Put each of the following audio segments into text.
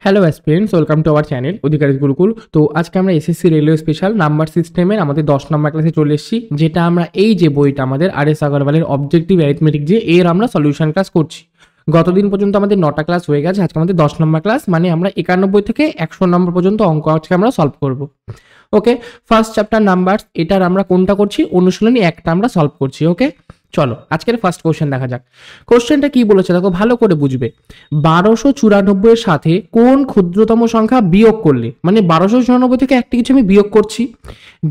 Hello aspirants, welcome to our channel Adhikari Gurukul. তো আজকে আমরা এসএসসি রেলওয়ে স্পেশাল নাম্বার সিস্টেমের আমাদের 10 নম্বর ক্লাসে চলে এসেছি, যেটা আমরা এই যে বইটা আমাদের আর.এস. আগরওয়ালের অবজেক্টিভ অ্যারিথমেটিক যে এর আমরা সলিউশন ক্লাস করছি। গতদিন পর্যন্ত আমাদের 9টা ক্লাস হয়ে গেছে, আজকে আমাদের 10 নম্বর ক্লাস, মানে আমরা 91 থেকে 100 নম্বর পর্যন্ত অঙ্ক আজকে আমরা সলভ করব। ওকে, ফার্স্ট চ্যাপ্টার নাম্বারস, এটার আমরা কোনটা করছি? অনুশীলনী একটা আমরা সলভ করছি। ওকে, চলো আজকের ফার্স্ট কোশ্চেন দেখা যাক। কোশ্চেনটা কি বলেছে দেখো, ভালো করে বুঝবে। 1294 এর সাথে কোন ক্ষুদ্রতম সংখ্যা বিয়োগ করলে, মানে 1294 থেকে একটা কিছু আমি বিয়োগ করছি,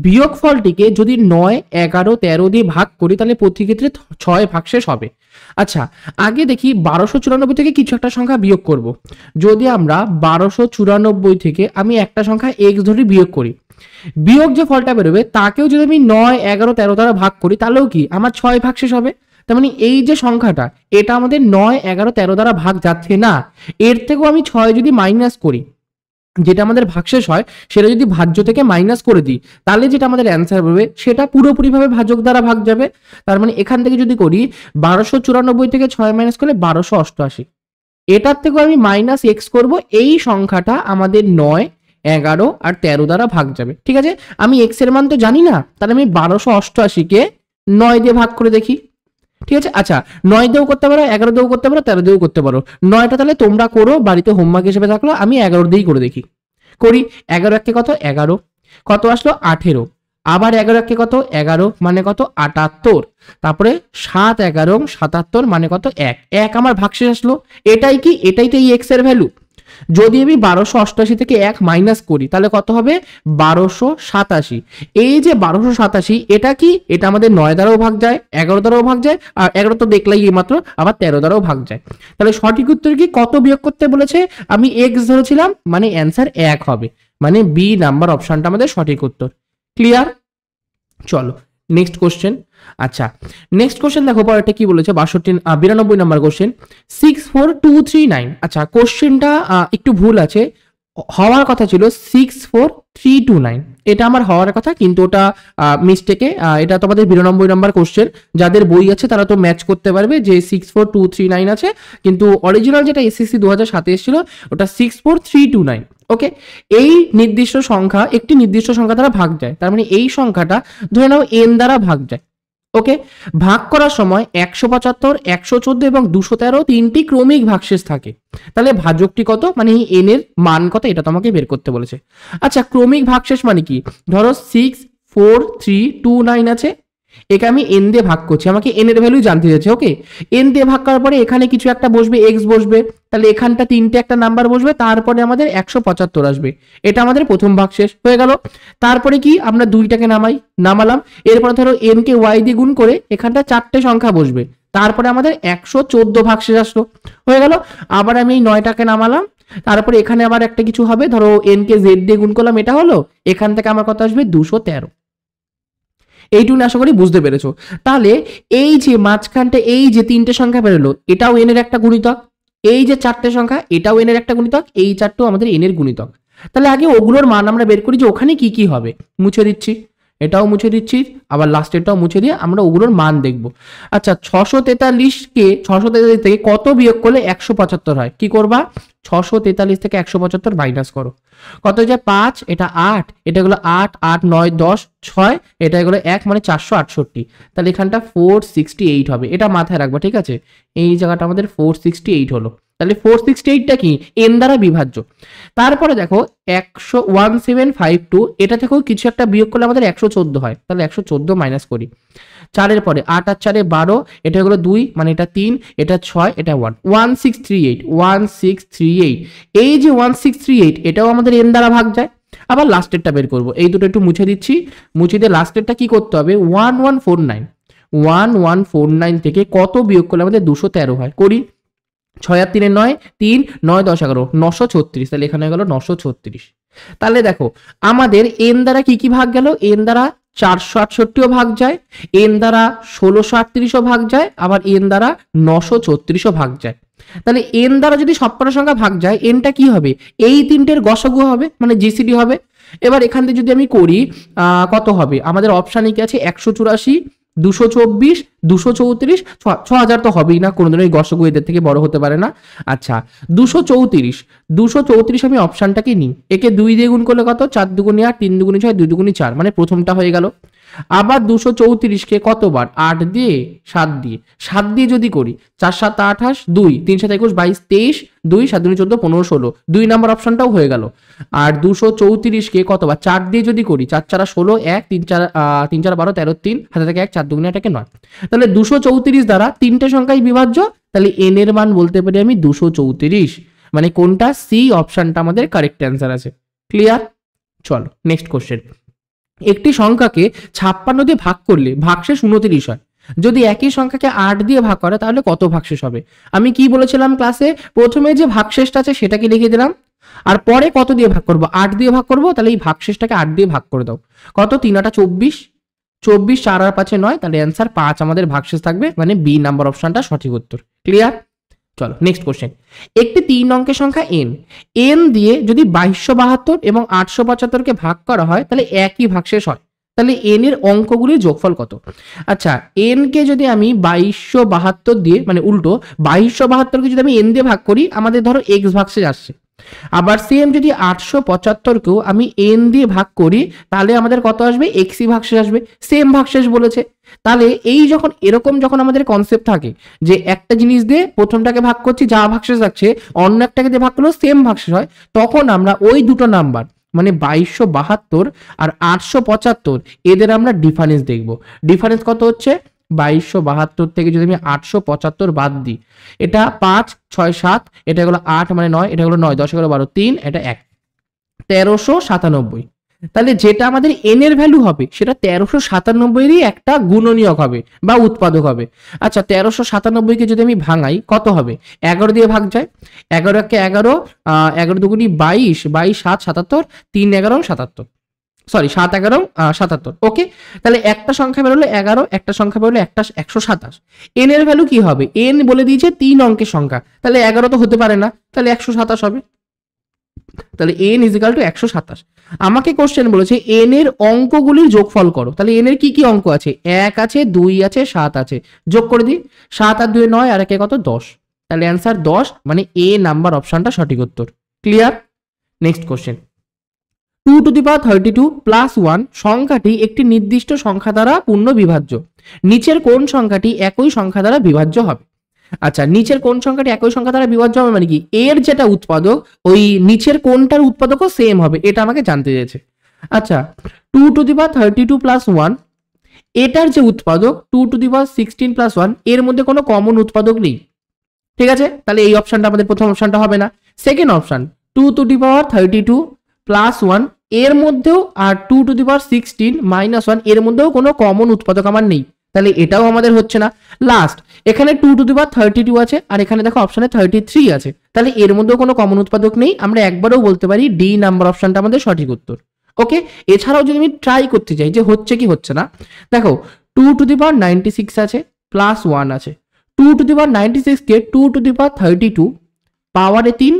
বিয়োগ ফলটিকে যদি 9, 11, 13 দিয়ে ভাগ করি তাহলে প্রতি ক্ষেত্রে 6 ভাগশেষ হবে। আচ্ছা, আগে দেখি 1294 থেকে কিছু একটা সংখ্যা বিয়োগ করব। যদি আমরা 1294 থেকে আমি একটা সংখ্যা x ধরে বিয়োগ করি, বিয়োগ যে ফলটা বেরোবে তাকেও যদি আমি 9, 11, 13 দ্বারা ভাগ করি তাহলেও কি আমার 6 ভাগশেষ হবে। তার মানে এই যে সংখ্যাটা, এটা আমাদের 9, 11, 13 দ্বারা ভাগ যাচ্ছে না, এর থেকেও আমি 6 যদি মাইনাস করি, যেটা আমাদের ভাগশেষ হয় সেটা যদি ভাজ্য থেকে মাইনাস করে দিই, তাহলে যেটা আমাদের অ্যান্সার বেরোবে সেটা পুরোপুরিভাবে ভাজক দ্বারা ভাগ যাবে। তার মানে এখান থেকে যদি করি 1294 থেকে 6 মাইনাস করলে 1288, এটার থেকেও আমি মাইনাস এক্স করবো, এই সংখ্যাটা আমাদের 9, 11 আর 13 দ্বারা ভাগ যাবে। ঠিক আছে, আমি এক্স এর মান তো জানি না, তাহলে আমি 1288কে 9 দিয়ে ভাগ করে দেখি। ঠিক আছে, আচ্ছা 9 দিয়েও করতে পারো, 11 দিয়েও করতে পারো, 13 দিয়েও করতে পারো। 9টা তাহলে তোমরা করো, বাড়িতে হোমওয়ার্ক হিসেবে থাকলো। আমি 11 দিয়েই করে দেখি। করি 11 একে কত? 11। কত আসলো? 18। আবার 11 একে কত? 11 মানে কত? 78। তারপরে 7, 11, 77 মানে কত? 1 আমার ভাগশেষ আসলো। এটাই কি? এটাই তো এই এক্স এর ভ্যালু। যদি আমি 1288 থেকে 1 মাইনাস করি তাহলে কত হবে? 1287। এই যে 1287, এটা কি? এটা আমাদের 9 দ্বারাও ভাগ যায়, 11 দ্বারাও ভাগ যায়, আর 11 তো দেখলাই মাত্র, আবার 13 দ্বারাও ভাগ যায়। তাহলে সঠিক উত্তর কি? কত বিয়োগ করতে বলেছে? আমি এক্স ধরেছিলাম, মানে অ্যান্সার 1 হবে, মানে বি নাম্বার অপশনটা আমাদের সঠিক উত্তর। ক্লিয়ার? চলো নেক্সট কোশ্চেন। আচ্ছা, নেক্সট কোশ্চেন দেখো, পরেরটা কি বলেছে? 92 নাম্বার কোশ্চেন, 64239। আচ্ছা, কোশ্চেনটা একটু ভুল আছে, হওয়ার কথা ছিল 64329, এটা আমার হওয়ার কথা, কিন্তু ওটা মিস্টেকে, এটা তোমাদের 92 নাম্বার কোশ্চেন। যাদের বই আছে তারা তো ম্যাচ করতে পারবে যে 64239 আছে, কিন্তু অরিজিনাল যেটা এসএসসি 2007 এসেছিল ওটা 64329। ওকে, এই নির্দিষ্ট সংখ্যা একটি নির্দিষ্ট সংখ্যা দ্বারা ভাগ যায়, তার মানে এই সংখ্যাটা ধরে নাও n দ্বারা ভাগ যায়। ওকে, ভাগ করার সময় 175, 114 এবং 213 তিনটি ক্রমিক ভাগশেষ থাকে। তাহলে ভাজকটি কত, মানে এই n এর মান কত, এটা তোমাকে বের করতে বলেছে। আচ্ছা, ক্রমিক ভাগশেষ মানে কি? ধরো 64329 আছে, একে আমি n দিয়ে ভাগ করছি, আমাকে n এর ভ্যালু জানতে চাইছে। ওকে, n দিয়ে ভাগ করার পরে এখানে কিছু একটা বসবে, x বসবে, তাহলে এখানটা তিনটে একটা নাম্বার বসবে, তারপরে আমাদের 175 আসবে, এটা আমাদের প্রথম ভাগশেষ হয়ে গেল। তারপরে কি? আমরা 2টাকে নামালাম, এরপর ধরো n কে y দিয়ে গুণ করে এখানটা 4টে সংখ্যা বসবে, তারপরে আমাদের 114 ভাগশেষ আসলো, হয়ে গেল। আবার আমি এই 9টাকে নামালাম, তারপরে এখানে আবার একটা কিছু হবে, ধরো n কে z দিয়ে গুণ করলাম, এটা হলো, এখান থেকে আমার কত আসবে? 213। এইটুকু আশা করি বুঝতে পেরেছো। তাহলে এই যে মাঝখানটা এই যে তিনটে সংখ্যা বেরোলো, এটাও n এর একটা গুণিতক, এই যে 4টে সংখ্যা এটাও n এর একটা গুণিতক, এই 4টো আমাদের n এর গুণিতক। তাহলে আগে ওগুলোর মান আমরা বের করি যে ওখানে কি কি হবে। মুছে দিচ্ছি, এটাও মুছে দিচ্ছি, আবার লাস্টেরটাও মুছে দিয়ে আমরা ওগুলোর মান দেখব। আচ্ছা, 643 থেকে কত বিয়োগ করলে 175 হয়? কি করবা? 643 থেকে 175 মাইনাস করো, কত যায়? 5, এটা 8, এটা হলো 8, 8, 9, 10, 6, এটা হলো 1, মানে 468। তাহলে এখানটা 468 হবে, এটা মাথায় রাখবা। ঠিক আছে, এই জায়গাটা আমাদের 468 হলো। তাহলে 468টা কি? n দ্বারা বিভাজ্য। তারপরে দেখো 1752, এটা থেকেও কিছু একটা বিয়োগ করলে আমাদের 114 হয়, তাহলে 114 মাইনাস করি। 4-এর পরে 8 আর 4-এ 12, এটা হলো 2, মানে এটা 3, এটা 6, এটা 1, 1638। এই যে 1638, এটাও আমাদের n দ্বারা ভাগ যায়। আবার লাস্টেরটা বের করব, এই দুটো একটু মুছে দিচ্ছি, মুছে দিয়ে লাস্টেরটা কি করতে হবে? 1149 থেকে কত বিয়োগ করলে আমাদের 213 হয়? করি, 6 আর 3 9, 3, 9, 10, 11, 936, তাহলে এখানে গেল 936। তাহলে দেখো আমাদের n দ্বারা কি কি ভাগ গেল? n দ্বারা 468ও ভাগ যায়, n দ্বারা 1638ও ভাগ যায়, আবার n দ্বারা 936ও ভাগ যায়। তাহলে n দ্বারা যদি সবকটা সংখ্যা ভাগ যায়, nটা কি হবে? এই তিনটের গসাগু হবে, মানে জিসিডি হবে। এবার এখান থেকে যদি আমি করি কত হবে? আমাদের অপশানে কি আছে? 184, 224, 234, 6000 তো হবেই না, কোনোদিনও এই গসগু এদের থেকে বড় হতে পারে না। আচ্ছা 234 আমি অপশানটাকে নিই, একে 2 দিয়ে গুণ করলে কত, 4 দুগুণে 8, 3 দুগুণে 6, 2 দুগুণে 4, মানে প্রথমটা হয়ে গেল। আবার 234কে কতবার, 8 দিয়ে 7 দিয়ে 7 দিয়ে যদি করি, 4 7 28, 2 3 7 21 22 23, 2 7 2 14 15 16, 2 নাম্বার অপশনটাও হয়ে গেল। আর 234কে কতবার, 4 দিয়ে যদি করি, 4 4 16, 1 3 4 3 4 12 13 3, হাতে থেকে 1, 4 দুগুণে 8 9, তাহলে 234 দ্বারা তিনটে সংখ্যাই বিভাজ্য, তাহলে এন এর মান বলতে পারি আমি 234, মানে কোনটা, সি অপশনটা আমাদের কারেক্ট অ্যান্সার আছে। ক্লিয়ার? চলো নেক্সট কোশ্চেন। একটি সংখ্যাকে 56 দিয়ে ভাগ করলে ভাগশেষ 29 হয়, যদি একই সংখ্যাকে 8 দিয়ে ভাগ করে তাহলে কত ভাগশেষ হবে? আমি কি বলেছিলাম ক্লাসে, প্রথমে যে ভাগশেষটা আছে সেটাকে লিখে দিলাম, আর পরে কত দিয়ে ভাগ করব, 8 দিয়ে ভাগ করব, তাহলে এই ভাগশেষটাকে 8 দিয়ে ভাগ করে দাও। কত, 3 8 24, 24 4 আর 5 9, তাহলে অ্যান্সার 5 আমাদের ভাগশেষ থাকবে, মানে বি নাম্বার অপশনটা সঠিক উত্তর। ক্লিয়ার? চলো নেক্সট কোশ্চেন। একটি 3 অঙ্কের সংখ্যা এন দিয়ে যদি 2272 এবং 875কে ভাগ করা হয় তাহলে একই ভাগশেষ হয়, তাহলে এন এর অঙ্কগুলির যোগফল কত? আচ্ছা এন কে যদি আমি 2272 দিয়ে, মানে উল্টো 2272কে যদি আমি এন দিয়ে ভাগ করি, আমাদের ধরো এক্স ভাগশেষ আসছে। আবার সেম যদি 875কেও আমি এন দিয়ে ভাগ করি, তাহলে আমাদের কত আসবে, এক্সই ভাগশেষ আসবে, সেম ভাগশেষ বলেছে। তাহলে এই যখন এরকম যখন আমাদের কনসেপ্ট থাকে যে একটা জিনিস দিয়ে প্রথমটাকে ভাগ করছি, যা ভাগশেষ থাকছে অন্য একটাকে দিয়ে ভাগ করলেও সেম ভাগশেষ হয়, তখন আমরা ওই দুটো নাম্বার মানে 2272 আর 875 এদের আমরা ডিফারেন্স দেখব। ডিফারেন্স কত হচ্ছে, 2272 থেকে যদি আমি 875 বাদ দিই, এটা 5 6 7, এটা হলো 8 মানে 9, এটা হলো 9 10 11 12 3, এটা 1, 1397। তাহলে যেটা আমাদের এন এর ভ্যালু হবে সেটা 1397-এরই একটা গুণনীয়ক হবে বা উৎপাদক হবে। আচ্ছা 1397কে যদি আমি ভাঙাই কত হবে, 11 দিয়ে ভাগ যায়, 11 কে 11, 11 দুগুণি 22, 22 7 77, 3 11 77, সরি 7 11 77। ওকে, তাহলে একটা সংখ্যা বেরোলো 11, একটা সংখ্যা বেরোলো 127। এন এর ভ্যালু কি হবে, এন বলে দিয়েছে 3 অঙ্কের সংখ্যা, তাহলে 11 তো হতে পারে না, তাহলে 127 হবে। তাহলে n ইজিক্যাল টু 127। আমাকে কোশ্চেন বলেছে এন এর অঙ্কগুলির যোগফল করো, তাহলে এন এর কি কি অঙ্ক আছে, 1 আছে 2 আছে 7 আছে, যোগ করে দিই, 7 আর 2 9 আর 1 কত 10, তাহলে অ্যান্সার 10, মানে এ নাম্বার অপশনটা সঠিক উত্তর। ক্লিয়ার? Next question. 232 প্লাস 1 সংখ্যাটি একটি নির্দিষ্ট সংখ্যা দ্বারা পূর্ণ বিভাজ্য, নিচের কোন সংখ্যাটি একই সংখ্যা দ্বারা বিভাজ্য হবে? আচ্ছা নিচের কোন সংখ্যাটি একই সংখ্যা দ্বারা বিভাজ্য হবে মানে কি, এর যেটা উৎপাদক ওই নিচের কোনটার উৎপাদকও সেম হবে, এটা আমাকে জানতে চেয়েছে। আচ্ছা 232 প্লাস 1 এটার যে উৎপাদক 216 প্লাস 1, এর মধ্যে কোনো কমন উৎপাদক নেই, ঠিক আছে, তাহলে এই অপশনটা আমাদের প্রথম অপশনটা হবে না। সেকেন্ড অপশন 232 প্লাস 1 এর মধ্যেও, আর 216 মাইনাস 1 এর মধ্যেও কোনো কমন উৎপাদক আমার নেই, তাহলে এটাও আমাদের হচ্ছে না। লাস্ট এখানে 232 আছে, আর এখানে দেখো অপশনে 33 আছে, তাহলে এর মধ্যেও কোনো কমন উৎপাদক নেই, আমরা একবারও বলতে পারি ডি নাম্বার অপশনটা আমাদের সঠিক উত্তর। ওকে, এছাড়াও যদি আমি ট্রাই করতে চাই যে হচ্ছে কি হচ্ছে না, দেখো 296 আছে প্লাস 1 আছে, 296কে 232 পাওয়ারে 3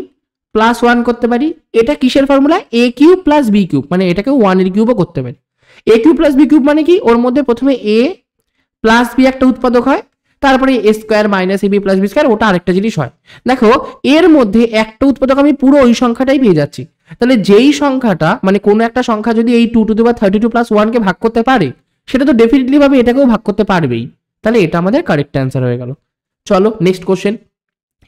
প্লাস 1 করতে পারি, এটা কিসের ফর্মুলা, এ কিউব প্লাস বি কিউব, মানে এটাকে 1 এর কিউবও করতে পারি। এ কিউব প্লাস বি কিউব মানে কি, ওর মধ্যে প্রথমে এ প্লাস বি একটা উৎপাদক হয়, তারপরে এ square minus A B plus B square, ওটা আরেকটা জিনিস হয়। দেখো এর মধ্যে একটা উৎপাদক আমি পুরো ওই সংখ্যাটাই পেয়ে যাচ্ছি, তাহলে যেই সংখ্যাটা মানে কোনো একটা সংখ্যা যদি এই 232 প্লাস 1 কে ভাগ করতে পারে, সেটা তো ডেফিনেটলি ভাবে এটাকেও ভাগ করতে পারবেই, তাহলে এটা আমাদের কারেক্ট অ্যান্সার হয়ে গেল। চলো নেক্সট কোশ্চেন।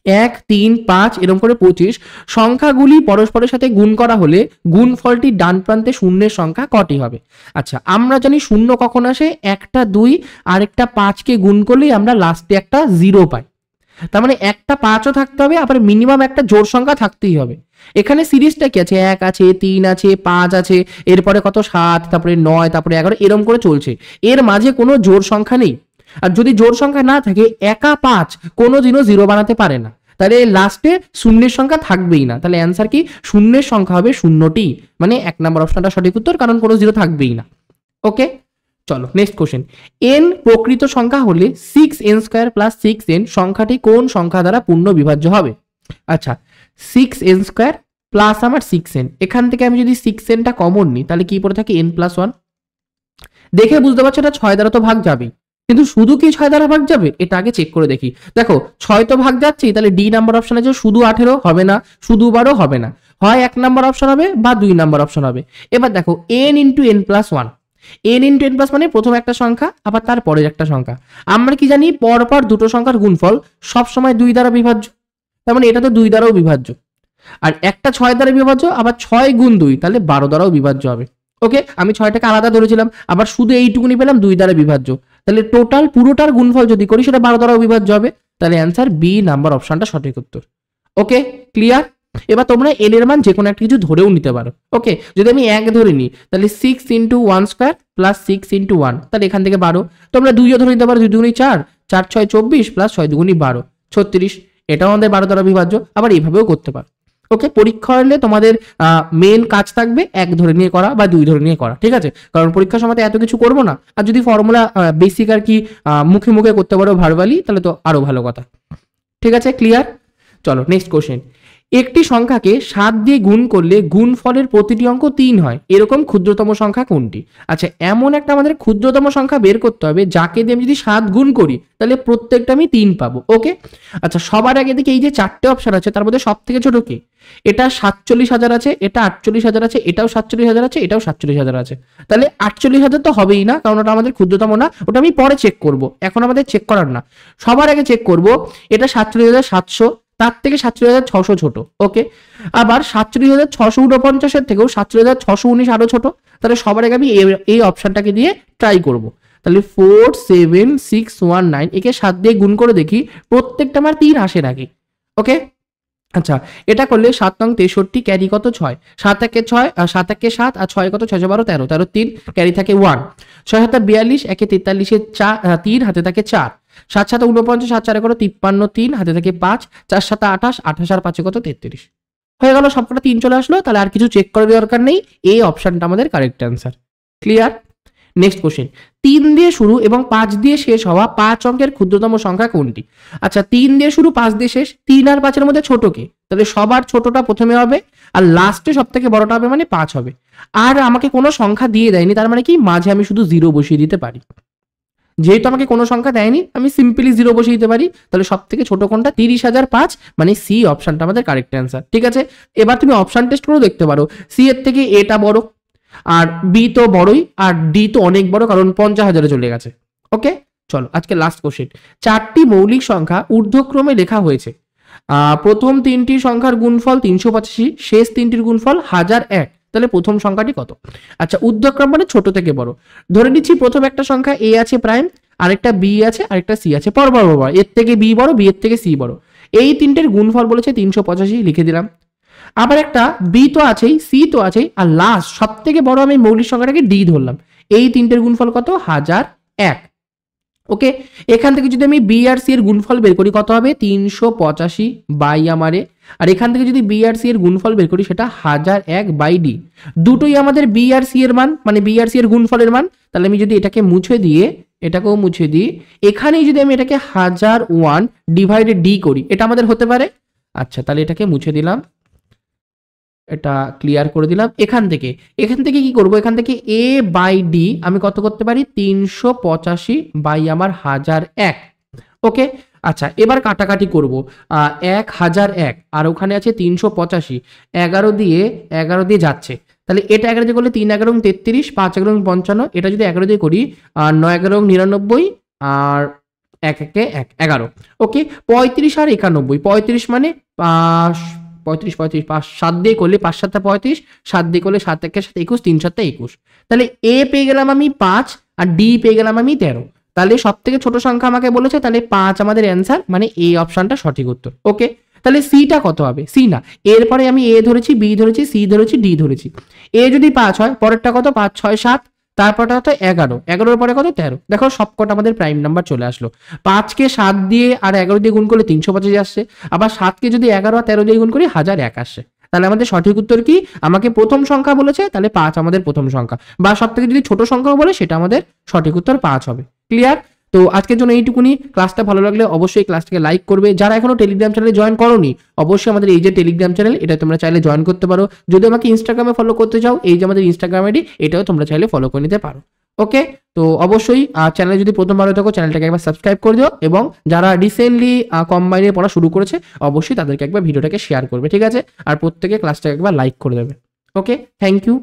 1 3 5 এরকম করে 25 সংখ্যাগুলি পরস্পরের সাথে গুণ করা হলে গুণফলটির ডান প্রান্তে শূন্যের সংখ্যা কটি হবে? আচ্ছা আমরা জানি শূন্য কখন আসে, একটা 2 আর একটা 5কে গুণ করলেই আমরা লাস্টে একটা 0 পাই, তার মানে একটা 5ও থাকতে হবে, আবার মিনিমাম একটা জোড় সংখ্যা থাকতেই হবে। এখানে সিরিজটা কি আছে, 1 আছে 3 আছে 5 আছে, এরপরে কত 7, তারপরে 9, তারপরে 11, এরকম করে চলছে, এর মাঝে কোনো জোড় সংখ্যা নেই। আর যদি জোড় সংখ্যা না থাকে, একা 5 কোনোদিনও 0 বানাতে পারে না, তাহলে লাস্টে শূন্যের সংখ্যা থাকবেই না, তাহলে অ্যান্সার কি, শূন্যের সংখ্যা হবে 0টি, মানে 1 নম্বর অপশনটা সঠিক উত্তর, কারণ কোনো 0 থাকবেই না। ওকে চলো নেক্সট কোশ্চেন। n প্রকৃত সংখ্যা হলে 6n² প্লাস 6n সংখ্যাটি কোন সংখ্যা দ্বারা পূর্ণ বিভাজ্য হবে? আচ্ছা 6n² প্লাস আমার 6n, এখান থেকে আমি যদি 6nটা কমন নিই তাহলে কি পড়ে থাকে n+1, দেখে বুঝতে পারছো এটা 6 দ্বারা তো ভাগ যাবেই, কিন্তু শুধু কি 6 দ্বারা ভাগ যাবে, এটা আগে চেক করে দেখি। দেখো 6 তো ভাগ যাচ্ছেই, তাহলে ডি নাম্বার অপশন আছে, শুধু 18 হবে না, শুধু 12 হবে না, হয় 1 নাম্বার অপশন হবে বা 2 নাম্বার অপশন হবে। এবার দেখো n into n plus 1, n into n plus মানে প্রথম একটা সংখ্যা আবার তার পরের একটা সংখ্যা। আমরা কি জানি, পরপর দুটো সংখ্যার গুণফল সবসময় 2 দ্বারা বিভাজ্য, তার মানে এটা তো 2 দ্বারাও বিভাজ্য। আর একটা 6 দ্বারা বিভাজ্য, আবার 6 গুণ 2 তাহলে 12 দ্বারাও বিভাজ্য হবে। ওকে, আমি 6টাকে আলাদা ধরেছিলাম, আবার শুধু এইটুকুনি পেলাম 2 দ্বারা বিভাজ্য, তাহলে টোটাল পুরোটার গুণফল যদি করি সেটা 12 দ্বারাও বিভাজ্য হবে। তাহলে অ্যান্সার বি নাম্বার অপশনটা সঠিক উত্তর। ওকে, ক্লিয়ার? এবার তোমরা এন এর মান যে কোনো একটা কিছু ধরেও নিতে পারো। ওকে, যদি আমি 1 ধরে নিই তাহলে 6 ইন্টু 1 স্কোয়ার প্লাস 6 ইন্টু 1, তাহলে এখান থেকে 12। তোমরা 2ও ধরে নিতে পারো, 2 দুগুণি 4, 4 6 24 প্লাস 6 দুগুণি 12 36, এটাও আমাদের 12 দ্বারা বিভাজ্য। আবার এইভাবেও করতে পারো। ওকে, পরীক্ষা হলে তোমাদের মেন কাজ থাকবে 1 ধরে নিয়ে করা বা 2 ধরে নিয়ে করা, ঠিক আছে? কারণ পরীক্ষার সময় এত কিছু করবো না, আর যদি ফর্মুলা বেসিক আর কি মুখে মুখে করতে পারো ভার্বালি, তাহলে তো আরো ভালো কথা। ঠিক আছে, ক্লিয়ার? চলো নেক্সট কোশ্চেন। একটি সংখ্যাকে 7 দিয়ে গুণ করলে গুণফলের প্রতিটি অঙ্ক 3 হয়, এরকম ক্ষুদ্রতম সংখ্যা কোনটি? আচ্ছা, এমন একটা আমাদের ক্ষুদ্রতম সংখ্যা বের করতে হবে যাকে দিয়ে আমি যদি 7 গুণ করি তাহলে প্রত্যেকটা আমি 3 পাবো। ওকে, আচ্ছা, সবার আগে দেখি এই যে 4টে অপশন আছে তার মধ্যে সব থেকে ছোট কি? এটা 47,000 আছে, এটা 48,000 আছে, এটাও 47,000 আছে, এটাও 47,000 আছে। তাহলে 48,000 তো হবেই না, কারণ ওটা আমাদের ক্ষুদ্রতম না, ওটা আমি পরে চেক করব, এখন আমাদের চেক করার না। সবার আগে চেক করব এটা 47,700, তার থেকে 47,600 ছোট। ওকে, আবার 47,649 থেকেও 47,619 আরো ছোট। তাহলে সবার আগে আমি এই অপশনটাকে দিয়ে ট্রাই করব। তাহলে 47619 একে 7 দিয়ে গুণ করে দেখি প্রত্যেকটা আমার 3 আসে নাকি। ওকে, আচ্ছা, এটা করলে 7 নং 63 ক্যারি কত 6, 7 একে 6 আর 7 একে 7 আর 6 কত 6 12 13 13 3 ক্যারি থাকে 1, 6 7 42 একে 43 এর 3 হাতে থাকে 4, 7 7 49 7 4 কত 53 3 হাতে থাকে 5, 4 7 28 28 আর 5 কত 33 হয়ে গেল, সবকটা 3 চলে আসলো। তাহলে আর কিছু চেক করার দরকার নেই, এই অপশনটা আমাদের correct answer. Clear? Next question. 3 দিয়ে শুরু এবং 5 দিয়ে শেষ হওয়া 5 অঙ্কের ক্ষুদ্রতম সংখ্যা কোনটি? আচ্ছা, 3 দিয়ে শুরু 5 দিয়ে শেষ, 3 আর 5 এর মধ্যে ছোট কে? তাহলে সবার ছোটটা প্রথমে হবে আর লাস্টে সব থেকে বড়টা হবে, মানে 5 হবে। আর আমাকে কোনো সংখ্যা দিয়ে দেয়নি, তার মানে কি মাঝে আমি শুধু 0 বসিয়ে দিতে পারি। যেহেতু আমাকে কোনো সংখ্যা দেয়নি আমি সিম্পলি 0 বসিয়ে দিতে পারি। তাহলে সব থেকে ছোট কোনটা? 30,005, মানে সি অপশনটা আমাদের কারেক্ট অ্যান্সার। ঠিক আছে, এবার তুমি অপশন টেস্ট করেও দেখতে পারো, সি এর থেকে এটা বড়, আর বি তো বড়ই, আর ডি তো অনেক বড়, কারণ 50,000-এ চলে গেছে। ওকে, চলো আজকে লাস্ট কোশ্চেন। 4টি মৌলিক সংখ্যা ঊর্ধ্বক্রমে লেখা হয়েছে, প্রথম 3টি সংখ্যার গুণফল 385, শেষ 3টির গুণফল 1001, তাহলে প্রথম সংখ্যাটি কত? আচ্ছা, ঊর্ধ্বক্রম মানে ছোট থেকে বড়। ধরে নিচ্ছি প্রথম একটা সংখ্যা এ আছে প্রাইম, আরেকটা বি আছে, আরেকটা সি আছে, পরপর এর থেকে বি বড়, বি এর থেকে সি বড়। এই তিনটের গুণফল বলেছে 385, লিখে দিলাম। আবার একটা বি তো আছেই, সি তো আছেই, আর লাস্ট সব থেকে বড় আমি মৌলিক সংখ্যাটাকে ডি ধরলাম। এই তিনটের গুণফল কত? 1001। ওকে, এখান থেকে যদি আমি বি আর সি এর গুণফল বের করি কত হবে? 385 বাই আমারে, আর এখান থেকে যদি বি আর সি এর গুণফল বের করি সেটা 1001 বাই ডি। দুটোই আমাদের বি আর সি এর মান, মানে বি আর সি এর গুণফলের মান। তাহলে আমি যদি এটাকে মুছে দিয়ে এটাকেও মুছে দিই, এখানেই যদি আমি এটাকে 1001 ডিভাইডেড ডি করি, এটা আমাদের হতে পারে। আচ্ছা, তাহলে এটাকে মুছে দিলাম, এটা ক্লিয়ার করে দিলাম। এখান থেকে কি করব? এখান থেকে এ বাই ডি আমি কত করতে পারি? 385 বাই আমার 1001। ওকে, আচ্ছা, এবার কাটাকাটি করব। 1001 আর ওখানে আছে 385, 11 দিয়ে যাচ্ছে, তাহলে এটা 11 দিয়ে করলে 3 11 33, 5 11 55, এটা যদি 11 দিয়ে করি 9 11 99, আর 1 1 1 11। ওকে, 35 আর 91, 35 মানে 35 5 7 দিয়ে করলে 5 7 35, 7 দিয়ে করলে 7 1 7 21, 3 7 21। তাহলে এ পেয়ে গেলাম আমি 5 আর ডি পেয়ে গেলাম আমি 13। তাহলে সব থেকে ছোট সংখ্যা আমাকে বলেছে, তাহলে 5 আমাদের অ্যান্সার, মানে এই অপশনটা সঠিক উত্তর। ওকে, তাহলে সিটা কত হবে? সি না, এরপরে আমি এ ধরেছি, বি ধরেছি, সি ধরেছি, ডি ধরেছি। এ যদি 5 হয়, পরেরটা কত? 5 6 7, তারপরটা হতো 11, 11-এর পরে কত? 13। দেখো সবকটা আমাদের প্রাইম নাম্বার চলে আসলো। 5কে 7 দিয়ে আর 11 দিয়ে গুণ করলে 385 আসছে, আবার 7কে যদি 11 আর 13 দিয়ে গুণ করি 1001 আসছে। তাহলে আমাদের সঠিক উত্তর কি? আমাকে প্রথম সংখ্যা বলেছে, তাহলে 5 আমাদের প্রথম সংখ্যা, বা সব থেকে যদি ছোট সংখ্যা বলে সেটা আমাদের সঠিক উত্তর 5 হবে। ক্লিয়ার? তো আজকের জন্য এইটুকুনি। ক্লাসটা ভালো লাগলে অবশ্যই ক্লাসটাকে লাইক করবে। যারা এখনো টেলিগ্রাম চ্যানেলে জয়েন করোনি, অবশ্যই আমাদের এই যে টেলিগ্রাম চ্যানেল, এটা তোমরা চাইলে জয়েন করতে পারো। যদি আমাকে ইনস্টাগ্রামে ফলো করতে চাও, এই যে আমাদের ইনস্টাগ্রাম আইডি, এটাও তোমরা চাইলে ফলো করে নিতে পারো। ওকে, তো অবশ্যই চ্যানেলে যদি প্রথমবার হয়ে থাকো চ্যানেলটাকে একবার সাবস্ক্রাইব করে দিও, এবং যারা রিসেন্টলি কম্বাইনে পড়া শুরু করেছে অবশ্যই তাদেরকে একবার ভিডিওটাকে শেয়ার করবে, ঠিক আছে? আর প্রত্যেকে ক্লাসটাকে একবার লাইক করে দেবে। ওকে, থ্যাংক ইউ।